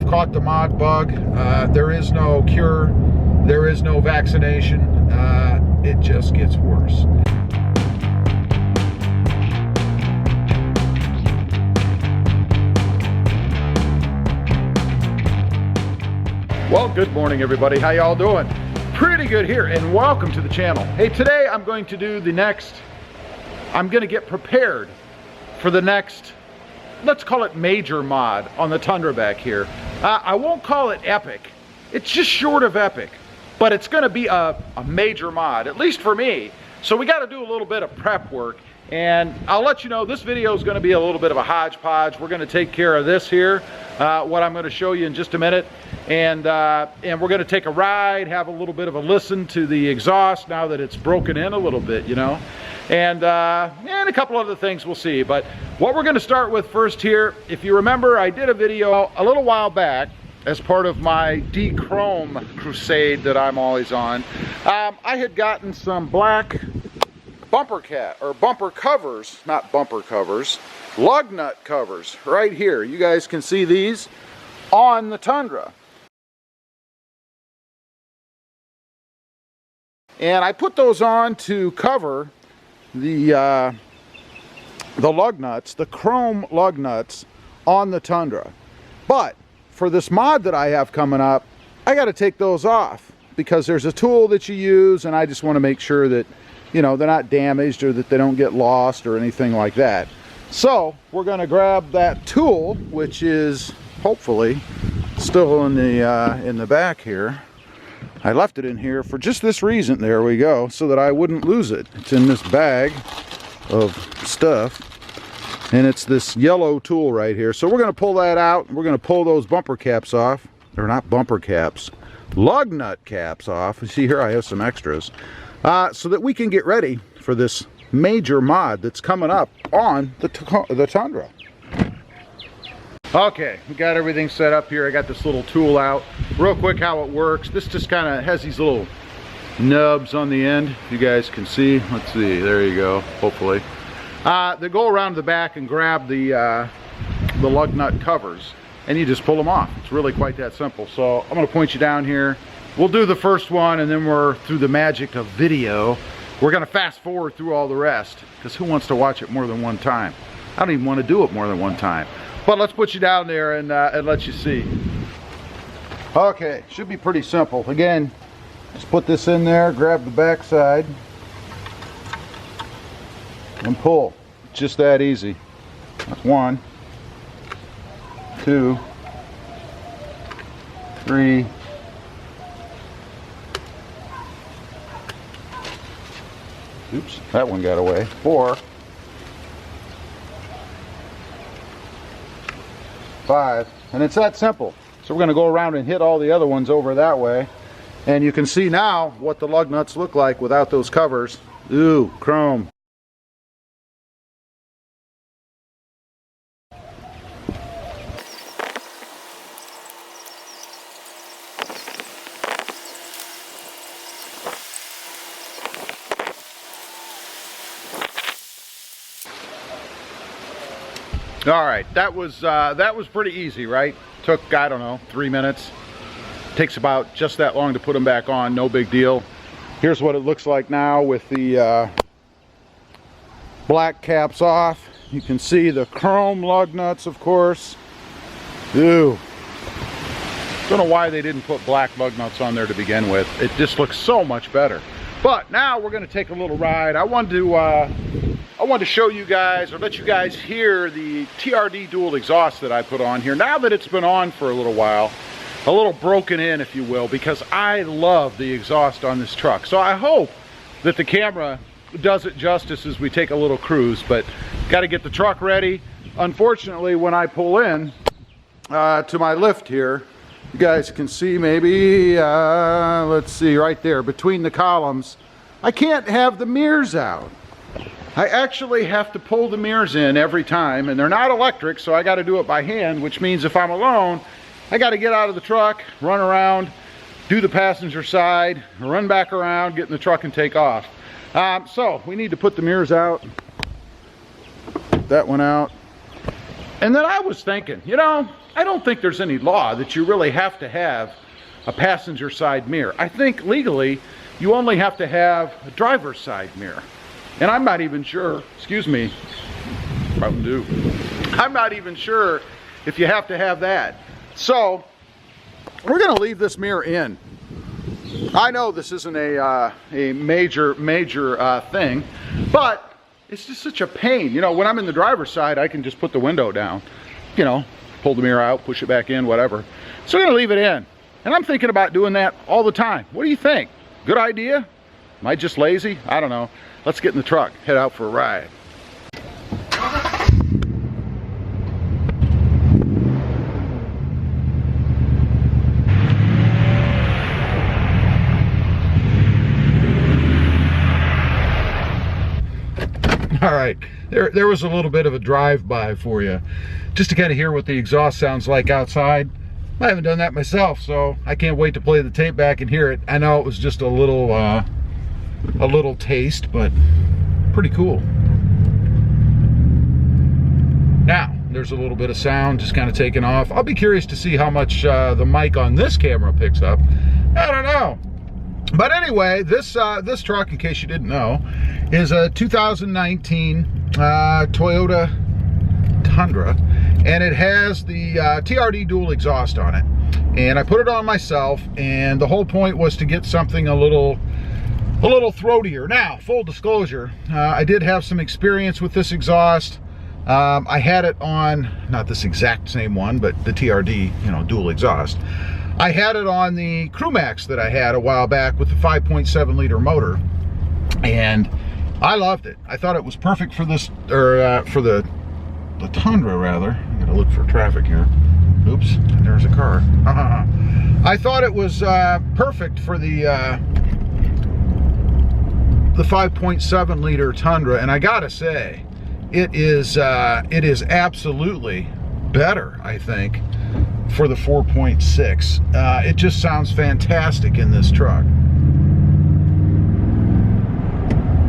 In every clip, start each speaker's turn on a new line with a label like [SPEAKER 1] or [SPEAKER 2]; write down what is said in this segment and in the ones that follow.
[SPEAKER 1] caught the mod bug. There is no cure. There is no vaccination. It just gets worse. Well, good morning everybody. How y'all doing? Pretty good here, and welcome to the channel. Hey, today I'm going to do I'm going to get prepared for the next, let's call it major mod on the Tundra back here. I won't call it epic. It's just short of epic, but it's going to be a major mod, at least for me. So we got to do a little bit of prep work, and I'll let you know this video is going to be a little bit of a hodgepodge. We're going to take care of this here, what I'm going to show you in just a minute, and we're going to take a ride, have a little bit of a listen to the exhaust now that it's broken in a little bit, you know, and a couple other things we'll see. But what we're going to start with first here, if you remember, I did a video a little while back as part of my de-chrome crusade that I'm always on. I had gotten some black bumper covers, not bumper covers, lug nut covers right here. You guys can see these on the Tundra. And I put those on to cover the lug nuts, the chrome lug nuts on the Tundra. But for this mod that I have coming up, I got to take those off because there's a tool that you use, and I just want to make sure that, you know, they're not damaged or that they don't get lost or anything like that. So we're going to grab that tool, which is hopefully still in the back here. I left it in here for just this reason. There we go, so that I wouldn't lose it. It's in this bag of stuff, and it's this yellow tool right here. So we're going to pull that out. We're going to pull those bumper caps off. They're not bumper caps, lug nut caps off. You see here I have some extras, so that we can get ready for this major mod that's coming up on the Tundra. Okay, we got everything set up here. I got this little tool out. Real quick how it works. This just kind of has these little nubs on the end. You guys can see. Let's see. There you go. Hopefully. They go around the back and grab the lug nut covers, and you just pull them off. It's really quite that simple. So I'm going to point you down here. We'll do the first one, and then we're through the magic of video. We're going to fast forward through all the rest, because who wants to watch it more than one time? I don't even want to do it more than one time. But let's put you down there and let you see. Okay, should be pretty simple. Again, just put this in there, grab the back side, and pull. It's just that easy. That's 1, 2, 3, oops, that one got away. 4, 5, and it's that simple. So we're going to go around and hit all the other ones over that way, and you can see now what the lug nuts look like without those covers. Ooh, chrome. All right, that was pretty easy, right? Took, I don't know, 3 minutes. Takes about just that long to put them back on, no big deal. Here's what it looks like now with the black caps off. You can see the chrome lug nuts, of course. Ooh. Don't know why they didn't put black lug nuts on there to begin with. It just looks so much better. But now we're going to take a little ride. I wanted to show you guys, or let you guys hear the TRD dual exhaust that I put on here. Now that it's been on for a little while, a little broken in, if you will, because I love the exhaust on this truck. So I hope that the camera does it justice as we take a little cruise, but got to get the truck ready. Unfortunately, when I pull in to my lift here, you guys can see maybe, let's see, right there between the columns, I can't have the mirrors out. I actually have to pull the mirrors in every time, and they're not electric, so I got to do it by hand, which means if I'm alone, I got to get out of the truck, run around, do the passenger side, run back around, get in the truck and take off. So we need to put the mirrors out, that one out. And then I was thinking, you know, I don't think there's any law that you really have to have a passenger side mirror. I think legally you only have to have a driver's side mirror. And I'm not even sure, excuse me, Mountain Dew. I'm not even sure if you have to have that. So we're gonna leave this mirror in. I know this isn't a major thing, but it's just such a pain. You know, when I'm in the driver's side, I can just put the window down, you know, pull the mirror out, push it back in, whatever. So we're gonna leave it in. And I'm thinking about doing that all the time. What do you think? Good idea? Am I just lazy? I don't know. Let's get in the truck, head out for a ride. All right, there was a little bit of a drive-by for you, just to kind of hear what the exhaust sounds like outside. I haven't done that myself, so I can't wait to play the tape back and hear it. I know it was just a little taste, but pretty cool. Now, there's a little bit of sound just kind of taking off. I'll be curious to see how much the mic on this camera picks up. I don't know. But anyway, this truck, in case you didn't know, is a 2019 Toyota Tundra, and it has the TRD dual exhaust on it. And I put it on myself, and the whole point was to get something a little throatier. Now, full disclosure, I did have some experience with this exhaust. I had it on, not this exact same one, but the TRD, you know, dual exhaust. I had it on the Crewmax that I had a while back with the 5.7 liter motor, and I loved it. I thought it was perfect for this, or for the Tundra rather. I gotta look for traffic here. Oops, there's a car. I thought it was perfect for the 5.7 liter Tundra, and I gotta say, it is absolutely better, I think, for the 4.6. It just sounds fantastic in this truck.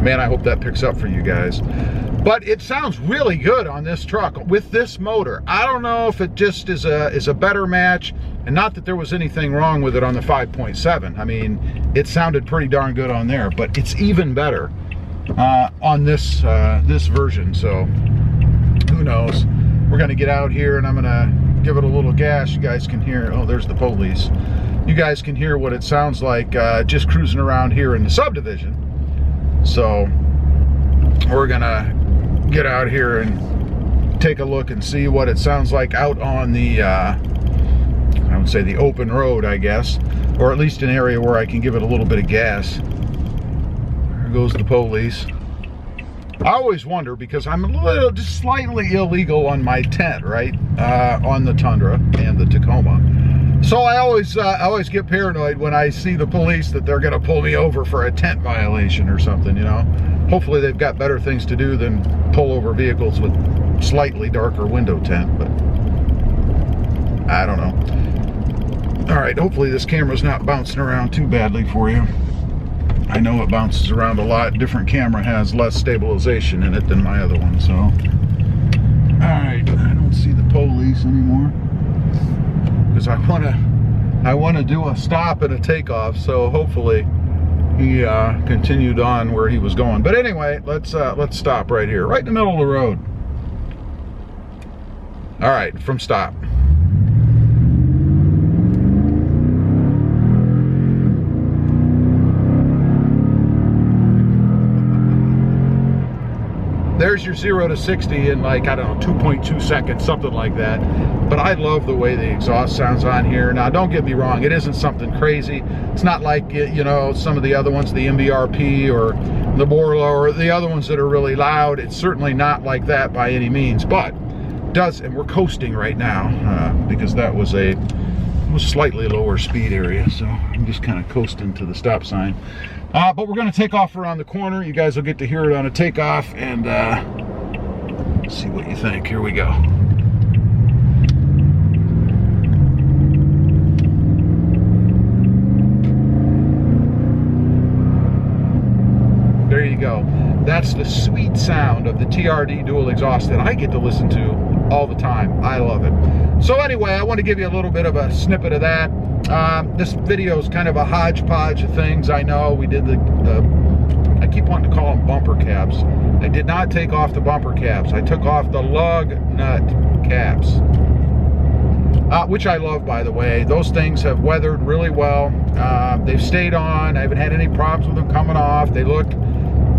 [SPEAKER 1] Man, I hope that picks up for you guys. But it sounds really good on this truck with this motor. I don't know if it just is a better match, and not that there was anything wrong with it on the 5.7. I mean, it sounded pretty darn good on there, but it's even better on this this version. So who knows? We're gonna get out here and I'm gonna give it a little gas. You guys can hear, oh, there's the police. You guys can hear what it sounds like just cruising around here in the subdivision. So we're gonna get out here and take a look and see what it sounds like out on the I would say the open road, I guess, or at least an area where I can give it a little bit of gas. There goes the police. I always wonder, because I'm a little, just slightly illegal on my tent, right, on the Tundra and the Tacoma. So I always get paranoid when I see the police that they're gonna pull me over for a tent violation or something, you know. Hopefully they've got better things to do than pull over vehicles with slightly darker window tint, but I don't know. All right, hopefully this camera's not bouncing around too badly for you. I know it bounces around a lot. Different camera has less stabilization in it than my other one, so. All right, I don't see the police anymore, because I want to do a stop and a takeoff, so hopefully he continued on where he was going. But anyway, let's stop right here, right in the middle of the road. All right, from stop. There's your 0 to 60 in, like, I don't know, 2.2 seconds, something like that. But I love the way the exhaust sounds on here. Now, don't get me wrong, it isn't something crazy. It's not like, you know, some of the other ones, the MBRP or the Borla or the other ones that are really loud. It's certainly not like that by any means, but does, and we're coasting right now because that was a slightly lower speed area, so I'm just kind of coasting to the stop sign. But we're going to take off around the corner. You guys will get to hear it on a takeoff, and see what you think. Here we go. There you go. That's the sweet sound of the TRD dual exhaust that I get to listen to all the time. I love it. So anyway, I want to give you a little bit of a snippet of that. This video is kind of a hodgepodge of things. I know we did I keep wanting to call them bumper caps. I did not take off the bumper caps. I took off the lug nut caps, which I love, by the way. Those things have weathered really well. They've stayed on. I haven't had any problems with them coming off. They look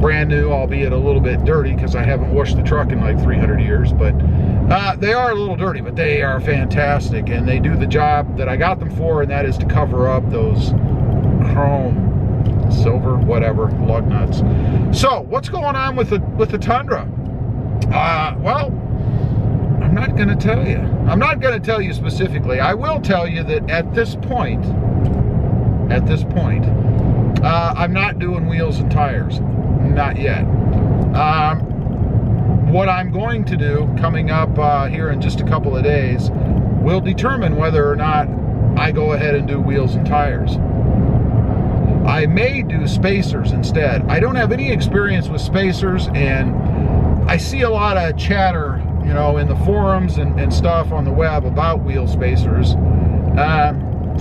[SPEAKER 1] brand new, albeit a little bit dirty because I haven't washed the truck in like 300 years, but they are a little dirty, but they are fantastic, and they do the job that I got them for, and that is to cover up those chrome, silver, whatever, lug nuts. So what's going on with the Tundra? Well, I'm not going to tell you. I'm not going to tell you specifically. I will tell you that at this point, I'm not doing wheels and tires. Not yet. What I'm going to do coming up here in just a couple of days will determine whether or not I go ahead and do wheels and tires. I may do spacers instead. I don't have any experience with spacers, and I see a lot of chatter, you know, in the forums and stuff on the web about wheel spacers.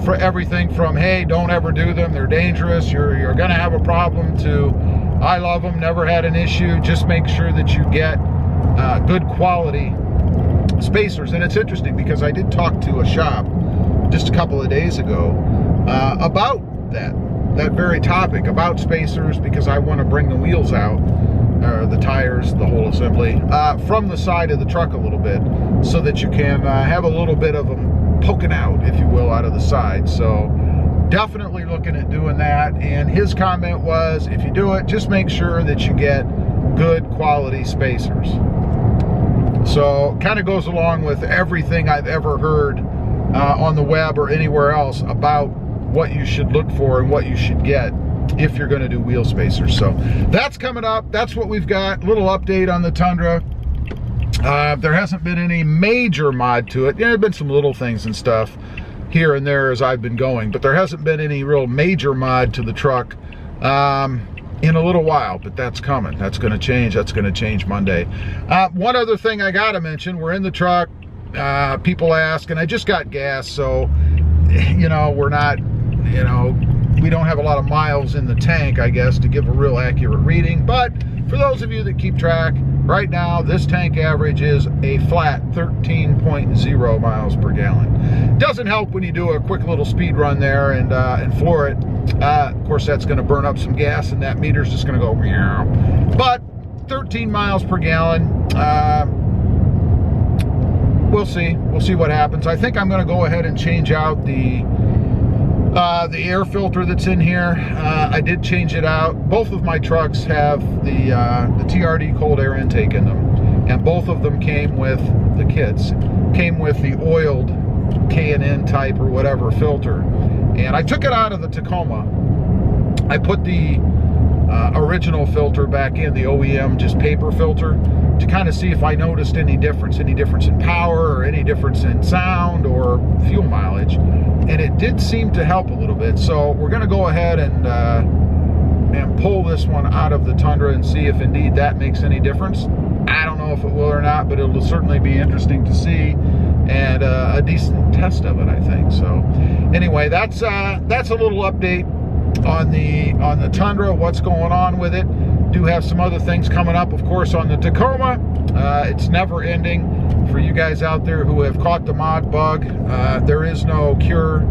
[SPEAKER 1] For everything from, hey, don't ever do them, they're dangerous, you're gonna have a problem, to I love them, never had an issue, just make sure that you get good quality spacers. And it's interesting because I did talk to a shop just a couple of days ago about that very topic, about spacers, because I want to bring the wheels out, the tires, the whole assembly, from the side of the truck a little bit, so that you can have a little bit of them poking out, if you will, out of the side. So definitely looking at doing that. And his comment was, if you do it, just make sure that you get good quality spacers. So kind of goes along with everything I've ever heard on the web or anywhere else about what you should look for and what you should get if you're going to do wheel spacers. So that's coming up. That's what we've got. Little update on the Tundra. There hasn't been any major mod to it. Yeah, there have been some little things and stuff here and there as I've been going, but there hasn't been any real major mod to the truck in a little while, but that's coming. That's going to change. That's going to change Monday. One other thing I got to mention, we're in the truck. People ask, and I just got gas, so, you know, we're not, you know, we don't have a lot of miles in the tank, I guess, to give a real accurate reading. But for those of you that keep track, right now this tank average is a flat 13.0 miles per gallon. Doesn't help when you do a quick little speed run there and floor it. Of course, that's going to burn up some gas, and that meter's just going to go meow. But 13 miles per gallon. We'll see. We'll see what happens. I think I'm going to go ahead and change out the air filter that's in here. I did change it out. Both of my trucks have the TRD cold air intake in them, and both of them came with the kits. Came with the oiled K&N type or whatever filter. And I took it out of the Tacoma. I put the original filter back in, the OEM just paper filter, to kind of see if I noticed any difference in power or any difference in sound or fuel mileage. And it did seem to help a little bit. So we're going to go ahead and pull this one out of the Tundra and see if indeed that makes any difference. I don't know if it will or not, but it'll certainly be interesting to see, and a decent test of it, I think. So anyway, that's a little update on the Tundra, what's going on with it. Do have some other things coming up, of course, on the Tacoma. It's never ending. For you guys out there who have caught the mod bug, there is no cure,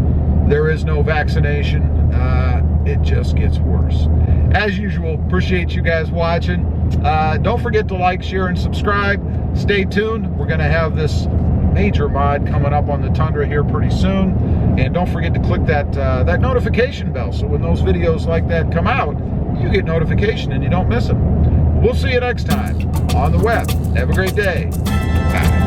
[SPEAKER 1] there is no vaccination. It just gets worse. As usual, appreciate you guys watching. Don't forget to like, share, and subscribe. Stay tuned. We're going to have this major mod coming up on the Tundra here pretty soon. And don't forget to click that notification bell, so when those videos like that come out, you get notification and you don't miss them. We'll see you next time on the web. Have a great day. Bye.